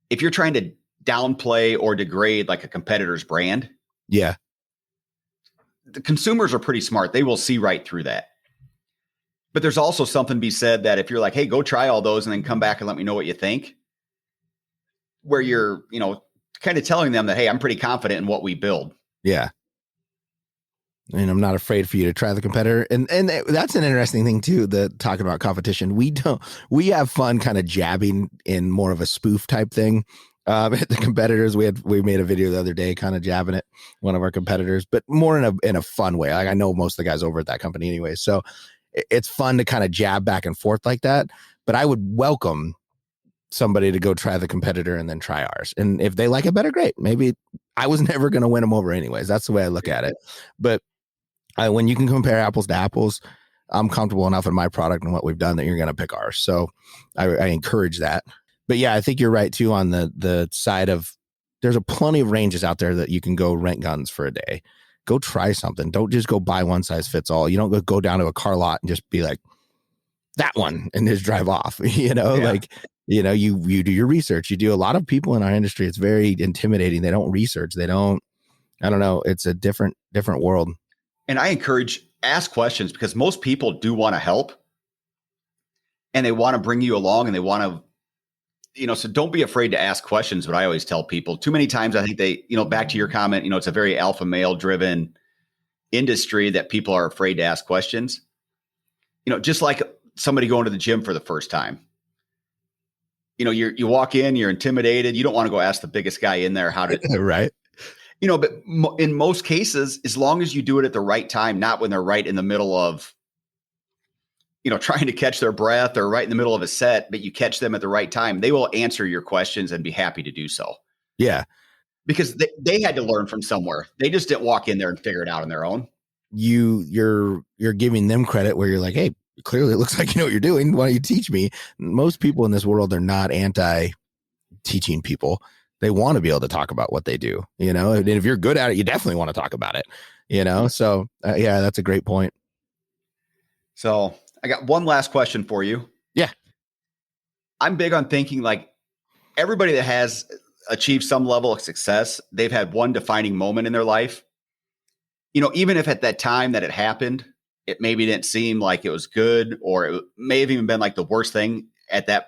if you're trying to downplay or degrade like a competitor's brand. Yeah. The consumers are pretty smart. They will see right through that. But there's also something to be said that if you're like, hey, go try all those and then come back and let me know what you think, where you're, kind of telling them that, hey, I'm pretty confident in what we build. Yeah. And I'm not afraid for you to try the competitor. And that's an interesting thing too, talking about competition. We have fun kind of jabbing in more of a spoof type thing. At the competitors, we made a video the other day kind of jabbing at one of our competitors, but more in a fun way. Like I know most of the guys over at that company anyway. So it's fun to kind of jab back and forth like that. But I would welcome somebody to go try the competitor and then try ours. And if they like it better, great. Maybe I was never going to win them over anyways. That's the way I look at it. But when you can compare apples to apples, I'm comfortable enough in my product and what we've done that you're going to pick ours. So I encourage that. But yeah, I think you're right too on the side of there's plenty of ranges out there that you can go rent guns for a day. Go try something. Don't just go buy one size fits all. You don't go down to a car lot and just be like that one and just drive off. You do your research. You do a lot of people in our industry. It's very intimidating. They don't research. I don't know. It's a different world. And I ask questions because most people do want to help and they want to bring you along and they want to, so don't be afraid to ask questions. But I always tell people too many times, I think they, back to your comment, it's a very alpha male driven industry that people are afraid to ask questions, just like somebody going to the gym for the first time. You walk in, you're intimidated. You don't want to go ask the biggest guy in there how to, right. But in most cases, as long as you do it at the right time, not when they're right in the middle of, trying to catch their breath or right in the middle of a set, but you catch them at the right time, they will answer your questions and be happy to do so. Yeah. Because they had to learn from somewhere. They just didn't walk in there and figure it out on their own. You're giving them credit where you're like, hey, clearly it looks like you know what you're doing. Why don't you teach me? Most people in this world are not anti teaching people. They want to be able to talk about what they do, and if you're good at it, you definitely want to talk about it, so yeah, that's a great point. So I got one last question for you. Yeah. I'm big on thinking like everybody that has achieved some level of success, they've had one defining moment in their life. Even if at that time that it happened, it maybe didn't seem like it was good, or it may have even been like the worst thing at that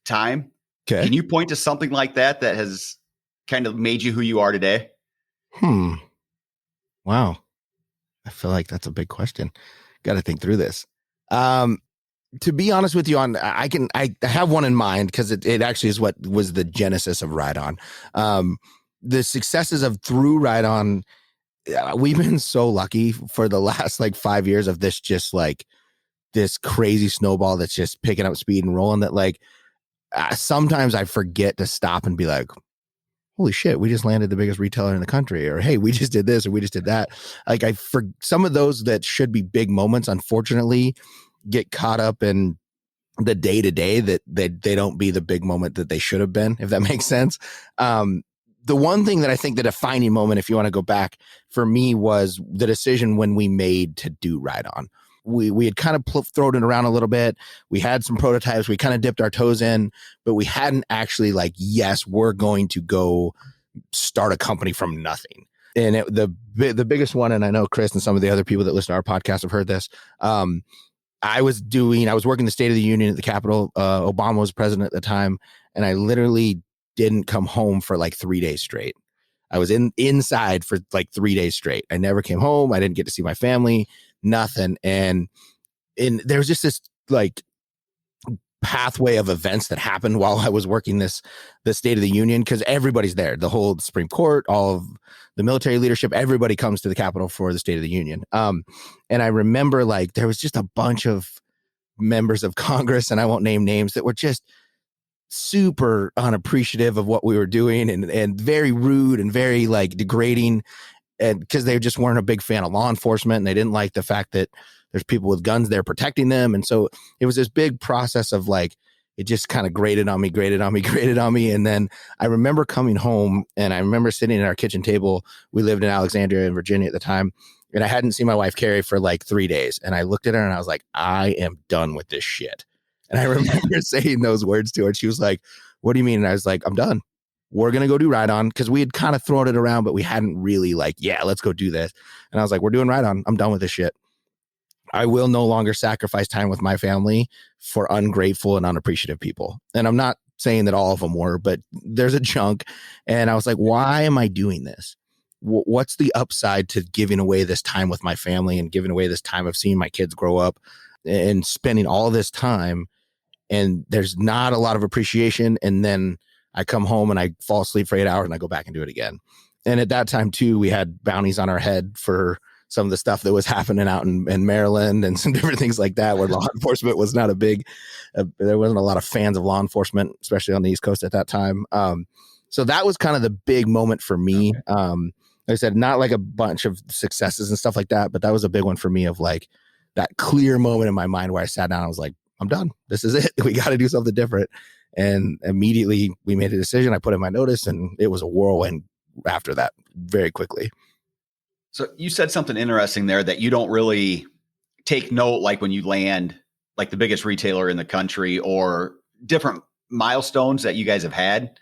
time. Okay. Can you point to something like that has kind of made you who you are today? Wow. I feel like that's a big question. Got to think through this. To be honest with you, I have one in mind because it actually is what was the genesis of Ride On. The successes of through Ride On, we've been so lucky for the last like 5 years of this, just like this crazy snowball that's just picking up speed and rolling, that like sometimes I forget to stop and be like, holy shit, we just landed the biggest retailer in the country, or hey, we just did this or we just did that. Like for some of those that should be big moments, unfortunately, get caught up in the day to day that they don't be the big moment that they should have been, if that makes sense. The one thing that I think the defining moment, if you want to go back for me, was the decision when we made to do Ride On. We had kind of thrown it around a little bit. We had some prototypes. We kind of dipped our toes in, but we hadn't actually like, yes, we're going to go start a company from nothing. And the biggest one, and I know Chris and some of the other people that listen to our podcast have heard this. I was working the State of the Union at the Capitol. Obama was president at the time, and I literally didn't come home for like 3 days straight. I was inside for like 3 days straight. I never came home. I didn't get to see my family, nothing. And there was just this like pathway of events that happened while I was working the State of the Union, because everybody's there. The whole Supreme Court, all of the military leadership, everybody comes to the Capitol for the State of the Union. And I remember like there was just a bunch of members of Congress, and I won't name names, that were just super unappreciative of what we were doing, and very rude and very like degrading, and because they just weren't a big fan of law enforcement, and they didn't like the fact that there's people with guns there protecting them. And so it was this big process of like, it just kind of grated on me. And then I remember coming home, and I remember sitting at our kitchen table. We lived in Alexandria in Virginia at the time, and I hadn't seen my wife Carrie for like 3 days. And I looked at her and I was like, I am done with this shit. And I remember saying those words to her. And she was like, what do you mean? And I was like, I'm done. We're going to go do Ride On, because we had kind of thrown it around, but we hadn't really like, yeah, let's go do this. And I was like, we're doing Ride On. I'm done with this shit. I will no longer sacrifice time with my family for ungrateful and unappreciative people. And I'm not saying that all of them were, but there's a chunk. And I was like, why am I doing this? What's the upside to giving away this time with my family, and giving away this time of seeing my kids grow up and spending all this time, and there's not a lot of appreciation. And then I come home and I fall asleep for 8 hours and I go back and do it again. And at that time too, we had bounties on our head for some of the stuff that was happening out in Maryland, and some different things like that, where law enforcement was not there wasn't a lot of fans of law enforcement, especially on the East Coast at that time. So that was kind of the big moment for me. Okay. Like I said, not like a bunch of successes and stuff like that, but that was a big one for me, of like that clear moment in my mind where I sat down, I was like, I'm done. This is it. We got to do something different. And immediately we made a decision. I put in my notice, and it was a whirlwind after that, very quickly. So you said something interesting there, that you don't really take note, like when you land like the biggest retailer in the country, or different milestones that you guys have had.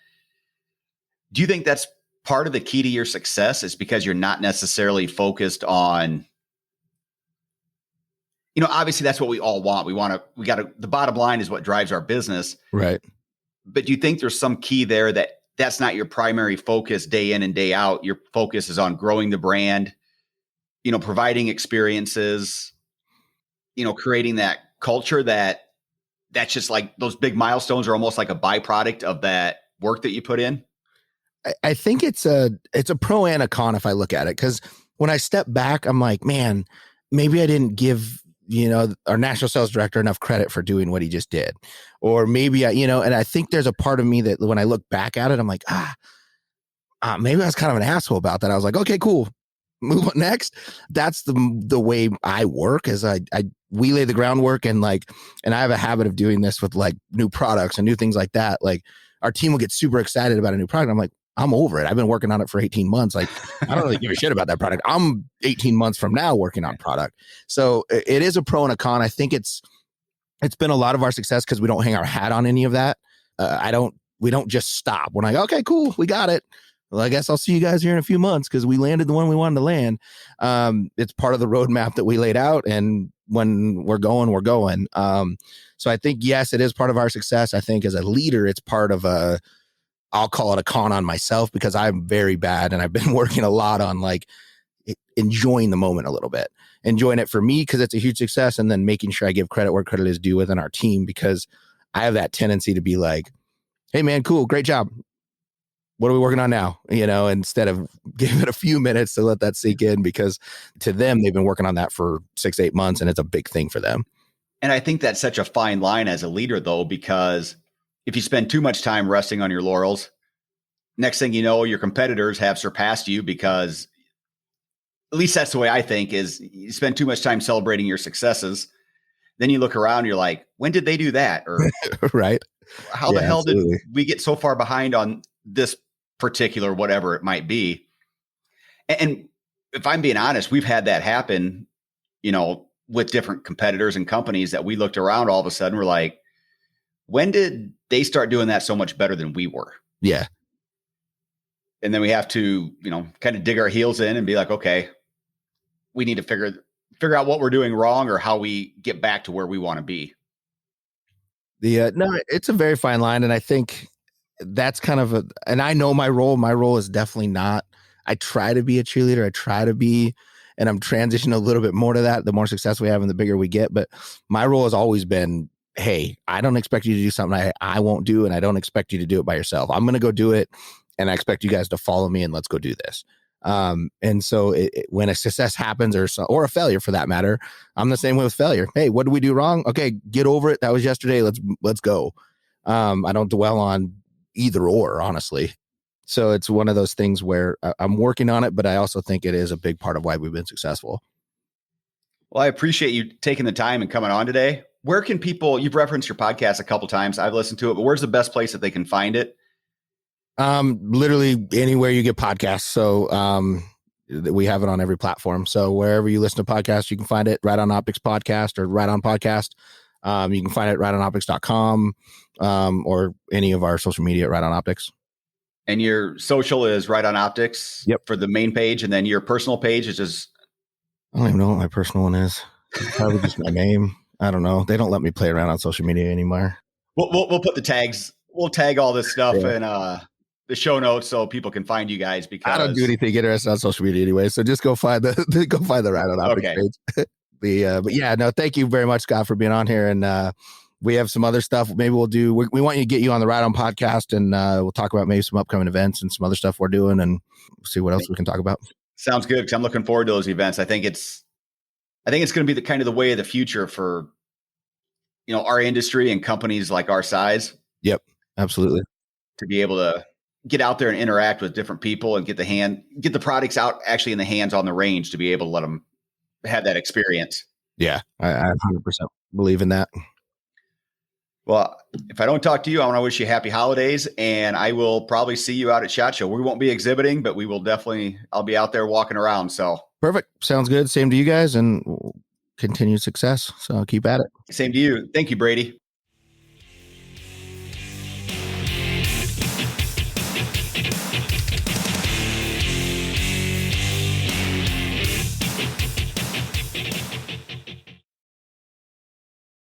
Do you think that's part of the key to your success, is because you're not necessarily focused on, obviously that's what we all want. The bottom line is what drives our business. Right. But do you think there's some key there that's not your primary focus day in and day out? Your focus is on growing the brand, providing experiences, creating that culture that's just like those big milestones are almost like a byproduct of that work that you put in? I think it's a pro and a con if I look at it, because when I step back, I'm like, man, maybe I didn't give our national sales director enough credit for doing what he just did, or maybe and I think there's a part of me that when I look back at it, I'm like, maybe I was kind of an asshole about that. I was like, okay, cool, move on next. That's the way I work, is we lay the groundwork, and I have a habit of doing this with like new products and new things like that. Like, our team will get super excited about a new product. I'm like, I'm over it. I've been working on it for 18 months. Like, I don't really give a shit about that product. I'm 18 months from now working on product. So it is a pro and a con. I think it's been a lot of our success because we don't hang our hat on any of that. We don't just stop. We're like, okay, cool, we got it. Well, I guess I'll see you guys here in a few months because we landed the one we wanted to land. It's part of the roadmap that we laid out, and when we're going, we're going. So I think, yes, it is part of our success. I think as a leader, it's part of I'll call it a con on myself because I'm very bad, and I've been working a lot on like enjoying the moment a little bit, enjoying it for me because it's a huge success, and then making sure I give credit where credit is due within our team because I have that tendency to be like, hey man, cool, great job. What are we working on now? Instead of giving it a few minutes to let that sink in, because to them, they've been working on that for 6-8 months and it's a big thing for them. And I think that's such a fine line as a leader, though, because if you spend too much time resting on your laurels, next thing you know, your competitors have surpassed you because, at least that's the way I think, is you spend too much time celebrating your successes. Then you look around, you're like, when did they do that? Or right. How the hell did we get so far behind on this particular whatever it might be? And if I'm being honest, we've had that happen, with different competitors and companies that we looked around all of a sudden. We're like, when did they start doing that so much better than we were? Yeah. And then we have to, kind of dig our heels in and be like, okay, we need to figure out what we're doing wrong or how we get back to where we want to be. No, it's a very fine line. And I think that's kind of and I know my role. My role is definitely not, I try to be a cheerleader. I try to be, and I'm transitioning a little bit more to that. The more success we have and the bigger we get. But my role has always been, hey, I don't expect you to do something I won't do. And I don't expect you to do it by yourself. I'm going to go do it. And I expect you guys to follow me and let's go do this. And so when a success happens or a failure for that matter, I'm the same way with failure. Hey, what did we do wrong? Okay, get over it. That was yesterday. Let's go. I don't dwell on either or, honestly. So it's one of those things where I'm working on it, but I also think it is a big part of why we've been successful. Well, I appreciate you taking the time and coming on today. Where can people, you've referenced your podcast a couple times. I've listened to it, but where's the best place that they can find it? Literally anywhere you get podcasts. So, we have it on every platform. So wherever you listen to podcasts, you can find it. Right on Optics Podcast or Right on Podcast. You can find it rightonoptics.com, or any of our social media at Right on Optics. And your social is Right on Optics. Yep. For the main page. And then your personal page is just, I don't even know what my personal one is. It's probably just my name. I don't know. They don't let me play around on social media anymore. We'll put the tags. We'll tag all this stuff in the show notes so people can find you guys, because I don't do anything interesting on social media anyway. So just go find the Right on Optics page. But yeah, no, thank you very much, Scott, for being on here. And we have some other stuff. Maybe we'll do. We want you to get you on the Right On podcast, and we'll talk about maybe some upcoming events and some other stuff we're doing, and see what else we can talk about. Sounds good, because I'm looking forward to those events. I think it's going to be the kind of the way of the future for our industry and companies like our size. Yep, absolutely. To be able to get out there and interact with different people and get the products out actually in the hands on the range, to be able to let them have that experience. Yeah, I 100% believe in that. Well, if I don't talk to you, I want to wish you happy holidays, and I will probably see you out at SHOT Show. We won't be exhibiting, but I'll be out there walking around. So perfect. Sounds good. Same to you guys, and continued success. So keep at it. Same to you. Thank you, Brady.